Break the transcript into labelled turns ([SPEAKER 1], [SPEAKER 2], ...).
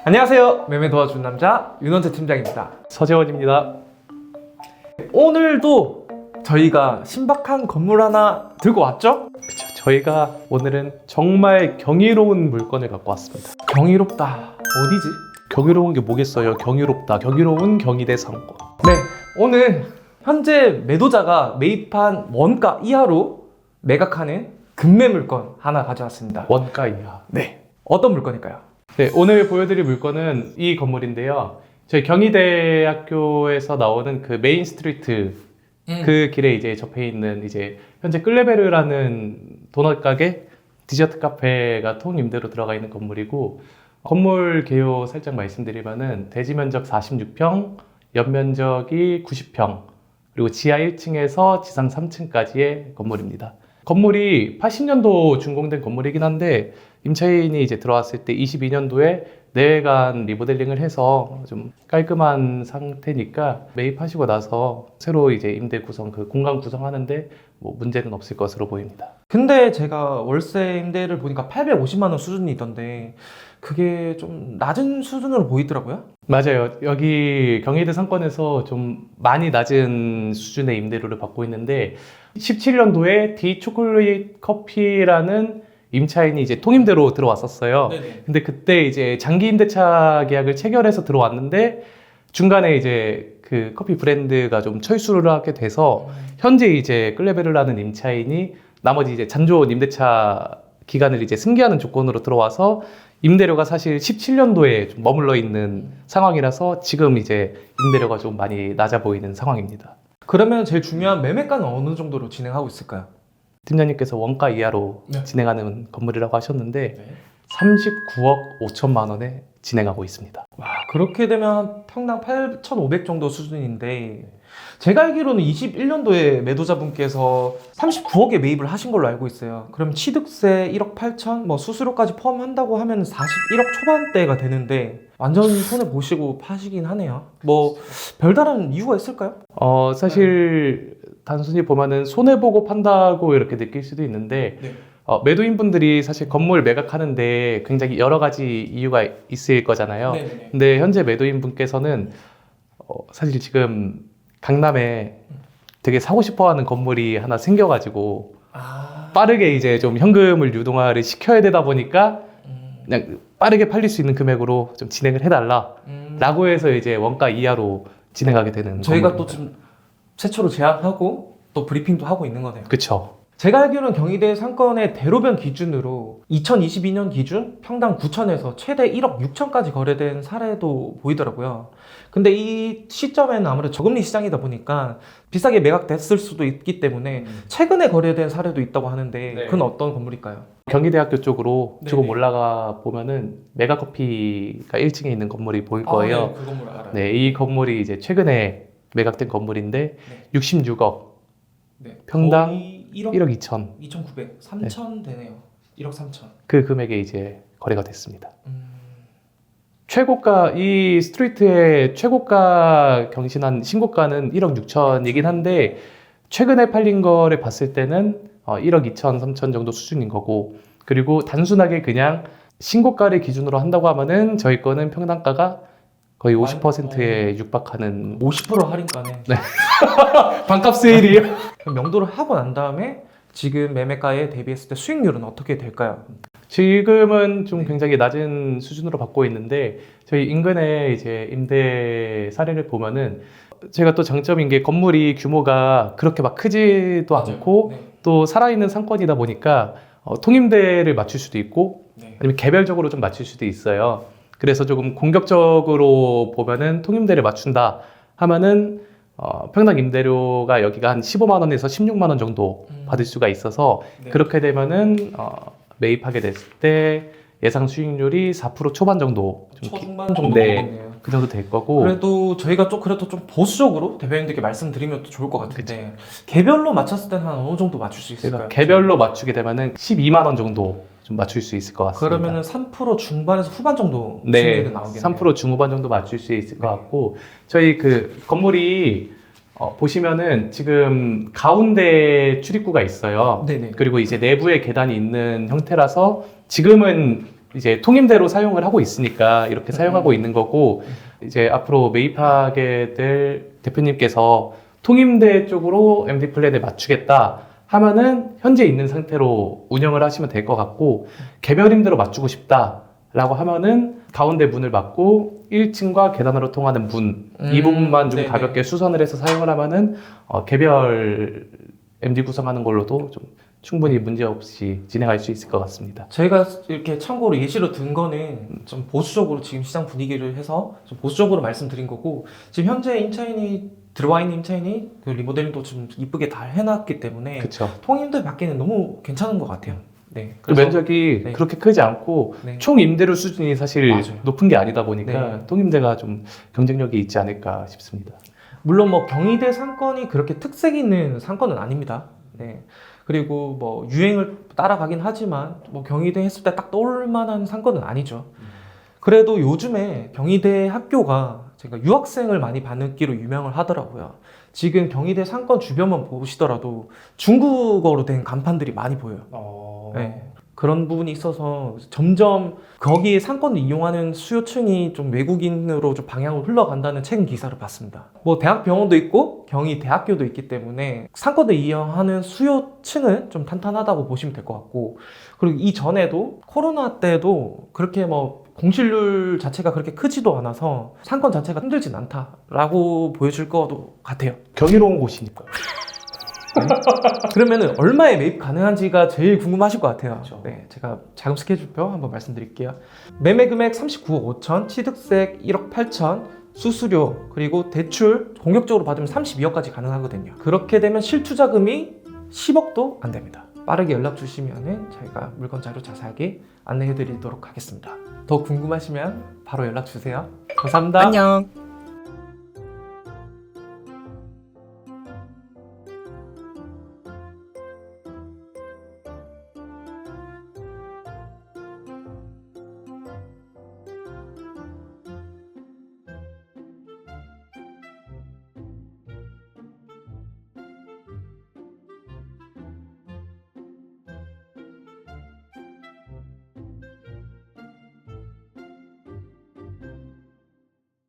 [SPEAKER 1] 안녕하세요. 매매 도와준 남자 윤원재 팀장입니다.
[SPEAKER 2] 서재원입니다.
[SPEAKER 1] 오늘도 저희가 신박한 건물 하나 들고 왔죠?
[SPEAKER 2] 그쵸, 저희가 오늘은 정말 경이로운 물건을 갖고 왔습니다.
[SPEAKER 1] 경이롭다. 어디지?
[SPEAKER 2] 경이로운 게 뭐겠어요? 경이롭다. 경이로운 경희대 상권.
[SPEAKER 1] 네, 오늘 현재 매도자가 매입한 원가 이하로 매각하는 급매 물건 하나 가져왔습니다.
[SPEAKER 2] 원가 이하.
[SPEAKER 1] 네, 어떤 물건일까요?
[SPEAKER 2] 네, 오늘 보여드릴 물건은 이 건물인데요. 저희 경희대학교에서 나오는 그 메인 스트리트 그 길에 이제 접해 있는 이제 현재 끌레베르라는 도넛 가게, 디저트 카페가 통임대로 들어가 있는 건물이고, 건물 개요 살짝 말씀드리면은 대지 면적 46평, 연면적이 90평, 그리고 지하 1층에서 지상 3층까지의 건물입니다. 건물이 80년도 준공된 건물이긴 한데 임차인이 이제 들어왔을 때 22년도에 내외관 리모델링을 해서 좀 깔끔한 상태니까 매입하시고 나서 새로 이제 임대 구성, 그 공간 구성하는데 뭐 문제는 없을 것으로 보입니다.
[SPEAKER 1] 근데 제가 월세 임대를 보니까 850만 원 수준이던데 그게 좀 낮은 수준으로 보이더라고요.
[SPEAKER 2] 맞아요. 여기 경희대 상권에서 좀 많이 낮은 수준의 임대료를 받고 있는데 17년도에 디 초콜릿 커피라는 임차인이 이제 통임대로 들어왔었어요.
[SPEAKER 1] 네네.
[SPEAKER 2] 근데 그때 이제 장기 임대차 계약을 체결해서 들어왔는데 중간에 이제 그 커피 브랜드가 좀 철수를 하게 돼서 현재 이제 끌레베르라는 임차인이 나머지 이제 잔존 임대차 기간을 이제 승계하는 조건으로 들어와서 임대료가 사실 17년도에 좀 머물러 있는 상황이라서 지금 이제 임대료가 좀 많이 낮아 보이는 상황입니다.
[SPEAKER 1] 그러면 제일 중요한 매매가는 어느 정도로 진행하고 있을까요?
[SPEAKER 2] 팀장님께서 원가 이하로
[SPEAKER 1] 네.
[SPEAKER 2] 진행하는 건물이라고 하셨는데
[SPEAKER 1] 네.
[SPEAKER 2] 39억 5천만 원에 진행하고 있습니다.
[SPEAKER 1] 와, 그렇게 되면 한 평당 8,500 정도 수준인데 제가 알기로는 21년도에 매도자분께서 39억에 매입을 하신 걸로 알고 있어요. 그럼 취득세 1억 8천, 뭐 수수료까지 포함한다고 하면 41억 초반대가 되는데 완전 손해 보시고 파시긴 하네요. 뭐 별다른 이유가 있을까요?
[SPEAKER 2] 사실 단순히 보면은 손해보고 판다고 이렇게 느낄 수도 있는데
[SPEAKER 1] 네.
[SPEAKER 2] 매도인분들이 사실 건물 매각하는데 굉장히 여러 가지 이유가 있을 거잖아요.
[SPEAKER 1] 네네네.
[SPEAKER 2] 근데 현재 매도인분께서는 사실 지금 강남에 되게 사고 싶어하는 건물이 하나 생겨가지고 빠르게 이제 좀 현금을 유동화를 시켜야 되다 보니까 그냥 빠르게 팔릴 수 있는 금액으로 좀 진행을 해달라 라고 해서 이제 원가 이하로 진행하게 되는
[SPEAKER 1] 저희가 또
[SPEAKER 2] 건물입니다.
[SPEAKER 1] 지금 최초로 제안하고 또 브리핑도 하고 있는 거네요.
[SPEAKER 2] 그쵸.
[SPEAKER 1] 제가 알기로는 경희대 상권의 대로변 기준으로 2022년 기준 평당 9천에서 최대 1억 6천까지 거래된 사례도 보이더라고요. 근데 이 시점에는 아무래도 저금리 시장이다 보니까 비싸게 매각됐을 수도 있기 때문에 최근에 거래된 사례도 있다고 하는데
[SPEAKER 2] 네.
[SPEAKER 1] 그건 어떤 건물일까요?
[SPEAKER 2] 경희대학교 쪽으로
[SPEAKER 1] 네네.
[SPEAKER 2] 조금 올라가 보면은 메가커피가 1층에 있는 건물이 보일 거예요.
[SPEAKER 1] 그 건물 알아요.
[SPEAKER 2] 네, 이 건물이 이제 최근에 매각된 건물인데 66억, 평당
[SPEAKER 1] 거의 1억
[SPEAKER 2] 1억 2천
[SPEAKER 1] 2,900, 3천 되네요. 1억 3천.
[SPEAKER 2] 그 금액에 이제 거래가 됐습니다. 최고가, 이 스트리트의 최고가 경신한 신고가는 1억 6천이긴 한데 최근에 팔린 거를 봤을 때는 1억 2천, 3천 정도 수준인 거고, 그리고 단순하게 그냥 신고가를 기준으로 한다고 하면은 저희 거는 평당가가 거의 50%에 육박하는
[SPEAKER 1] 50% 할인가네.
[SPEAKER 2] 네. 반값 세일이에요.
[SPEAKER 1] 그럼 명도를 하고 난 다음에 지금 매매가에 대비했을 때 수익률은 어떻게 될까요?
[SPEAKER 2] 지금은 좀 굉장히 낮은 수준으로 받고 있는데 저희 인근의 이제 임대 사례를 보면은 제가 또 장점인 게 건물이 규모가 그렇게 막 크지도 않고
[SPEAKER 1] 네.
[SPEAKER 2] 또 살아있는 상권이다 보니까 통임대를 맞출 수도 있고
[SPEAKER 1] 네.
[SPEAKER 2] 아니면 개별적으로 좀 맞출 수도 있어요. 그래서 조금 공격적으로 보면은 통임대를 맞춘다 하면은 평당 임대료가 여기가 한 15만 원에서 16만 원 정도 받을 수가 있어서
[SPEAKER 1] 네.
[SPEAKER 2] 그렇게 되면은 매입하게 됐을 때 예상 수익률이 4% 초반 정도 좀
[SPEAKER 1] 초중반 정도
[SPEAKER 2] 네.
[SPEAKER 1] 되겠네요.
[SPEAKER 2] 그 정도 될 거고.
[SPEAKER 1] 그래도 저희가 그래도 좀 보수적으로 대표님들께 말씀드리면 또 좋을 것 같은데 개별로 맞췄을 때는 한 어느 정도 맞출 수 있을까요?
[SPEAKER 2] 제가 개별로 맞추게 되면은 12만 원 정도 좀 맞출 수 있을 것 같습니다.
[SPEAKER 1] 그러면은 3% 중반에서 후반 정도
[SPEAKER 2] 네,
[SPEAKER 1] 수익률이 나오겠네요.
[SPEAKER 2] 3% 중후반 정도 맞출 수 있을 것 같고, 저희 그 건물이 보시면은 지금 가운데 출입구가 있어요.
[SPEAKER 1] 네네.
[SPEAKER 2] 그리고 이제 내부에 계단이 있는 형태라서 지금은 이제 통임대로 사용을 하고 있으니까 이렇게 사용하고 있는 거고, 이제 앞으로 매입하게 될 대표님께서 통임대 쪽으로 MD 플랜에 맞추겠다 하면은 현재 있는 상태로 운영을 하시면 될 것 같고, 개별 임대로 맞추고 싶다라고 하면은 가운데 문을 막고 1층과 계단으로 통하는 문, 이 부분만 좀
[SPEAKER 1] 네네.
[SPEAKER 2] 가볍게 수선을 해서 사용을 하면은 개별 MD 구성하는 걸로도 좀 충분히 문제 없이 진행할 수 있을 것 같습니다.
[SPEAKER 1] 저희가 이렇게 참고로 예시로 든 거는 좀 보수적으로 지금 시장 분위기를 해서 좀 보수적으로 말씀드린 거고, 지금 현재 임차인이 들어와 있는 임차인이 그 리모델링도 좀 이쁘게 다 해놨기 때문에
[SPEAKER 2] 그렇죠.
[SPEAKER 1] 통임대 받기는 너무 괜찮은 것 같아요. 네.
[SPEAKER 2] 그 면적이
[SPEAKER 1] 네.
[SPEAKER 2] 그렇게 크지 않고
[SPEAKER 1] 네.
[SPEAKER 2] 총 임대료 수준이 사실
[SPEAKER 1] 맞아요.
[SPEAKER 2] 높은 게 아니다 보니까
[SPEAKER 1] 네.
[SPEAKER 2] 통임대가 좀 경쟁력이 있지 않을까 싶습니다.
[SPEAKER 1] 물론 뭐 경희대 상권이 그렇게 특색 있는 상권은 아닙니다. 네. 그리고 뭐 유행을 따라가긴 하지만 뭐 경희대 했을 때 딱 떠올 만한 상권은 아니죠. 그래도 요즘에 경희대 학교가 제가 유학생을 많이 받기로 유명을 하더라고요. 지금 경희대 상권 주변만 보시더라도 중국어로 된 간판들이 많이 보여요. 네. 그런 부분이 있어서 점점 거기에 상권을 이용하는 수요층이 좀 외국인으로 좀 방향으로 흘러간다는 최근 기사를 봤습니다. 뭐 대학병원도 있고 경희대학교도 있기 때문에 상권을 이용하는 수요층은 좀 탄탄하다고 보시면 될 것 같고, 그리고 이전에도 코로나 때도 그렇게 뭐 공실률 자체가 그렇게 크지도 않아서 상권 자체가 힘들진 않다라고 보여질 것 같아요.
[SPEAKER 2] 경이로운 곳이니까.
[SPEAKER 1] 그러면은 얼마에 매입 가능한지가 제일 궁금하실 것 같아요.
[SPEAKER 2] 그렇죠.
[SPEAKER 1] 네, 제가 자금 스케줄표 한번 말씀드릴게요. 매매 금액 39억 5천, 취득세 1억 8천, 수수료 그리고 대출 공격적으로 받으면 32억까지 가능하거든요. 그렇게 되면 실투자금이 10억도 안 됩니다. 빠르게 연락 주시면은 저희가 물건 자료 자세하게 안내해 드리도록 하겠습니다. 더 궁금하시면 바로 연락 주세요. 감사합니다.
[SPEAKER 3] 안녕.